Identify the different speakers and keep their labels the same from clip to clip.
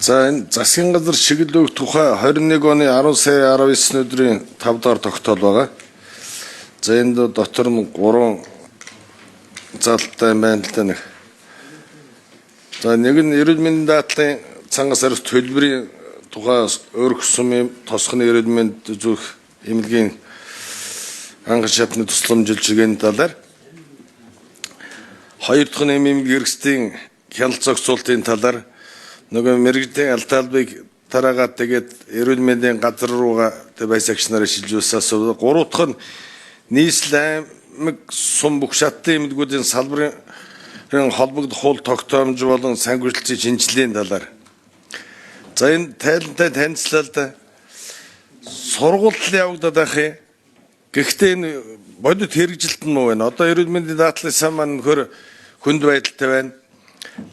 Speaker 1: За энэ засгийн газар шиглэх тухай 21 оны 10 сая 19 өдрийн 5 дахь тогтоол байгаа. За энд дотор нь 3 залттай байна л да нэг. За нэг нь эрүүл мэндийн даатгалын цангаас арих төлбөрийн тухай өөрөх сумын тосхны эрүүл мэнд зүрх эмнэлгийн анхан шатны тусламжил чигээр талаар хоёр дахь нь эмнэлгийн хэрэгслийн хяналт зохицуулалтын талаар нөгөө мэрэгжлийн алтаалбыг тараагаад тэгээд эрүүл мэндийн газар руугаа байсагч нарыг шилжүүлсэн асуудал. Гурав дахь нь нийслэл аймаг сум бүх шатны эмнэлгүүдийн салбарын холбогдох хууль тогтоомж болон санхүүжилтийн шинжилгээний талаар. За энэ тайлантай танилцлалд сургууль явагдаад байх юм. Гэхдээ энэ бодит хэрэгжилт нь муу байна. Одоо эрүүл мэндийн даатгалын сан маань нөхөр хүнд байдалтай байна.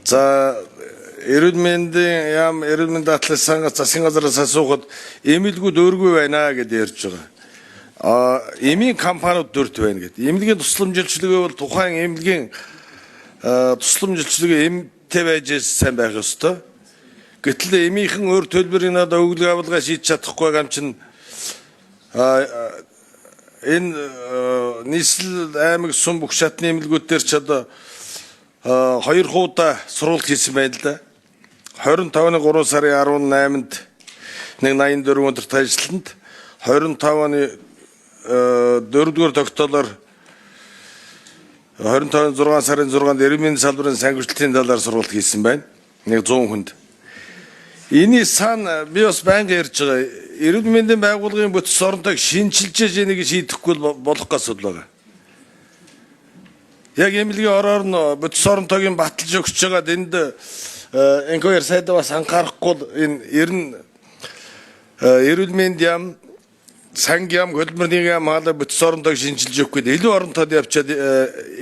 Speaker 1: За эрүүл мэндийн даатгалын сангаас засгийн газараас асуухад эмнэлгүүд өөргүй байна гэдээ ярьж байгаа. Эмийн компаниуд дөрт байна гэдэг. Эмнэлгийн тусламжилчилгээ бол тухайн эмнэлгийн тусламжилчилгээ эмтэй байж сайн байх ёстой. Гэтэл эмийнхэн өөр төлбөрийн надад өглөө авалгаа шийдэж чадахгүй гам чинь энэ нийслэл аймаг сум бүх шатны эмнэлгүүд дээр ч одоо 2 хуудаа сургалт хийсэн байна л да. 25-ны 3 сарын 18-нд 184 өдөрт ажилтнанд 25-ны 4-р тогтоолоор 25-ны 6 сарын 6-нд эрүүл мэндийн салбарын санхүүжилтийн талаар сургалт хийсэн байна. 100 хүнд. Эний сан би бас байнга ярьж байгаа. Эрүүл мэндийн байгууллагын бүтц оронтойг шинжилж энийг шийдэхгүй болох асуудал байгаа. Яг эмнэлгийн ороор нь бүтц оронтойг баталж өгч байгаад энд энэгээр сайдаа бас анхаарахгүй энэ эрүүл мэндийн яам санг яам хөдөлмөрийн яам хаалга бүтц оронтойг шинжилж өгөх гээд илүү оронтойд явчаад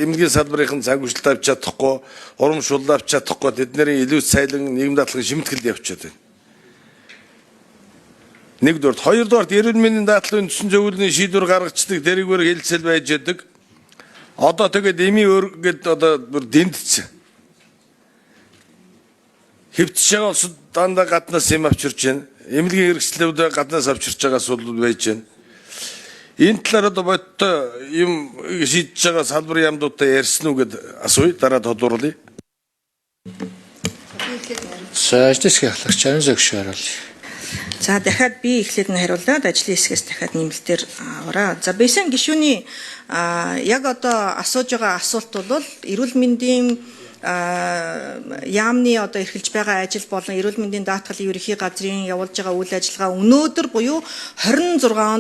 Speaker 1: эмнэлгийн салбарын санхүүжилт авч чадахгүй, урамшуул авч чадахгүй тэдний илүү сайлан нийгэм даатгалын шимтгэлд явчаад байна. Нэгдүгээр, хоёрдугаар эрүүл мэндийн даатгалын үндсэн зөвлөлийн шийдвэр гаргацдаг дэрэгвэр хэлцэл байж яадаг. Одоо тэгээд эми гээд одоо дэндцсэн. Хэвтэж байгаа улсад дандаа гаднаас эм авчирч байна. Эмнэлгийн хэрэгслүүд гаднаас авчирч байгаа асуудал байж байна. Энэ талаар одоо бодтой юм шийдэж байгаа салбарын яамдуудтай ярьсан уу гэд асууя, дараа тодруулъя.
Speaker 2: За ажлын хэсгийн ахлагч Арын зөгш хариулъя.
Speaker 3: За дахиад би эхлээд нь хариулаад ажлын хэсгээс дахиад нэмэлтээр аваарай. За бэсэн гишүүний яг одоо асууж байгаа асуулт бол эрүүл мэндийн яамны одоо эрхэлж байгаа ажил болон эрүүл мэндийн даатгалын ерөнхий газрын явуулж байгаа үйл ажиллагаа өнөөдөр буюу 2026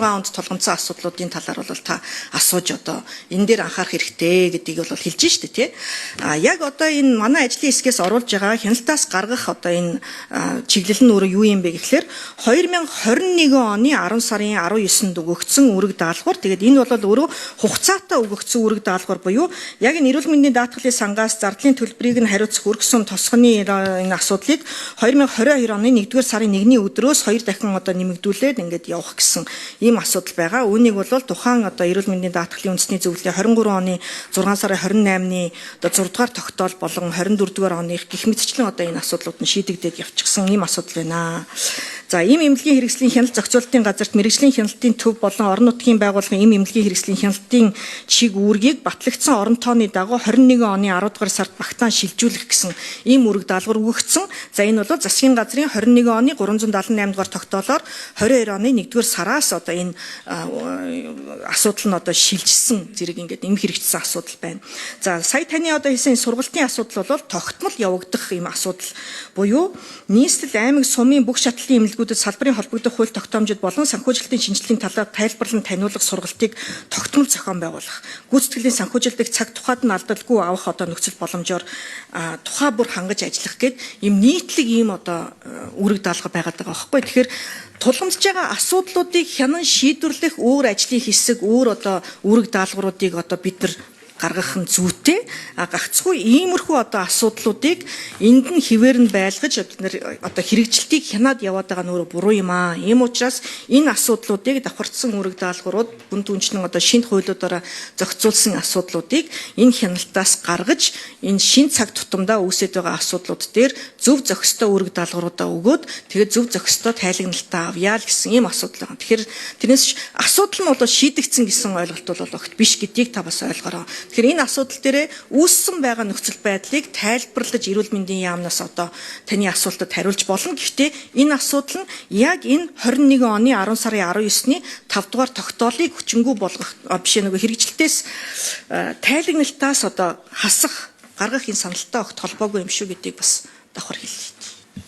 Speaker 3: онд тулгамдсан асуудлуудын талаар бол та асууж одоо энэ дээр анхаарах хэрэгтэй гэдгийг бол хэлж штэ тий. Яг одоо энэ манай ажлын хэсгээс оруулж байгаа хяналтаас гаргах одоо энэ чиглэл нь өөрөө юу юм бэ гэхлээр 2021 оны 10 сарын 19-нд өгөгдсөн үүрэг даалгавар. Тэгээд энэ бол өөрөө хугацаатай өгөгдсөн үүрэг даалгавар буюу яг энэ эрүүл мэндийн даатгалын сангаас зардлын төлбөрийг нь хариуцах өргөх сум тосгоны энэ асуудлыг 2022 оны 1-р сарын 1-ний өдрөөс 2 дахин одоо нэмэгдүүлээд ингээд явах гэсэн ийм асуудал байгаа. Үүнийг бол тухайн одоо эрүүл мэндийн даатгалын үндэсний зөвлөлийн 23 оны 6 сарын 28-ны одоо 6 дугаар тогтоол болон 24 дугаар оны гэх мэтчлэн одоо энэ асуудлууд нь шийдэгдээд явчихсан ийм асуудал байна. За ийм эмнэлгийн хэрэгслийн хяналт зохицуулалтын газарт мэрэгжлийн хяналтын төв болон орон нутгийн байгууллагын ийм эмнэлгийн хэрэгслийн хяналтын чиг үүргийг батлагдсан орон тооны дагуу 21 оны 10 дугаар сард багтаан шилжүүлэх гэсэн ийм үүрэг даалгавар өгөгдсөн. За энэ бол засгийн газрын 21 оны 378 дугаар тогтоолоор 22 оны 1-р сараас одоо энэ асуудал нь одоо шилжсэн зэрэг ингээд эм хэрэгжсэн асуудал байна. За сая таны одоо хэлсэн сургалтын асуудал бол тогтмол явагдах ийм асуудал буюу нийслэл аймаг сумын бүх шатлалын эмнэлгүүдэд салбарын холбогдох хууль тогтоомжид болон санхүүжилтийн шинжилгээний талаар тайлбарлан таниулах сургалтыг тогтмол зохион байгуулах. Гүйцэтгэлийн санхүүжилтийг цаг тухайд нь алдалгүй авах одоо нөхцөл боломжоор тухай бүр хангаж ажиллах гээд ийм нийтлэг ийм одоо үүрэг даалгавар байгаад байгаа байхгүй. Тэгэхээр тулгамдж байгаа асуудлуудыг хянан шийдвэрлэх өөр ажлын хэсэг өөр одоо үүрэг даалгавруудыг одоо бид нар гаргах нь зүйтэй. Гагцгүй иймэрхүү одоо асуудлуудыг энд нь хിവэр нь байлгаж бид нэр одоо хэрэгжилтийг хянаад яваад байгаа нь өөрөө буруу юм аа. Ийм учраас энэ асуудлуудыг давхарцсан үүрэг даалгаврууд бүн түнчлэн одоо шинэ хуулиудаараа зохицуулсан асуудлуудыг энэ хяналтаас гаргаж энэ шинэ цаг тутамдаа үүсэж байгаа асуудлууд дээр зөв зохистой үүрэг даалгавруудаа өгөөд тэгээд зөв зохистой тайлгналтаа авъя л гэсэн ийм асуудал байна. Тэгэхээр тэрнээс асуудал нь бол шийдэгдсэн гэсэн ойлголт бол огт биш гэдгийг та бас ойлгороо. Тэгэхээр энэ асуудал дээрээ үүссэн байгаа нөхцөл байдлыг тайлбарлаж эрүүл мэндийн яамнаас одоо таны асуултад хариулж болно. Гэхдээ энэ асуудал нь яг энэ 21 оны 10 сарын 19-ний 5 дугаар тогтоолыг хүчингү болгох биш нөгөө хэрэгжилтээс тайлагналтаас одоо хасах гаргах энэ саналтай огт холбоогүй юм шүү гэдгийг бас давхар хэлье.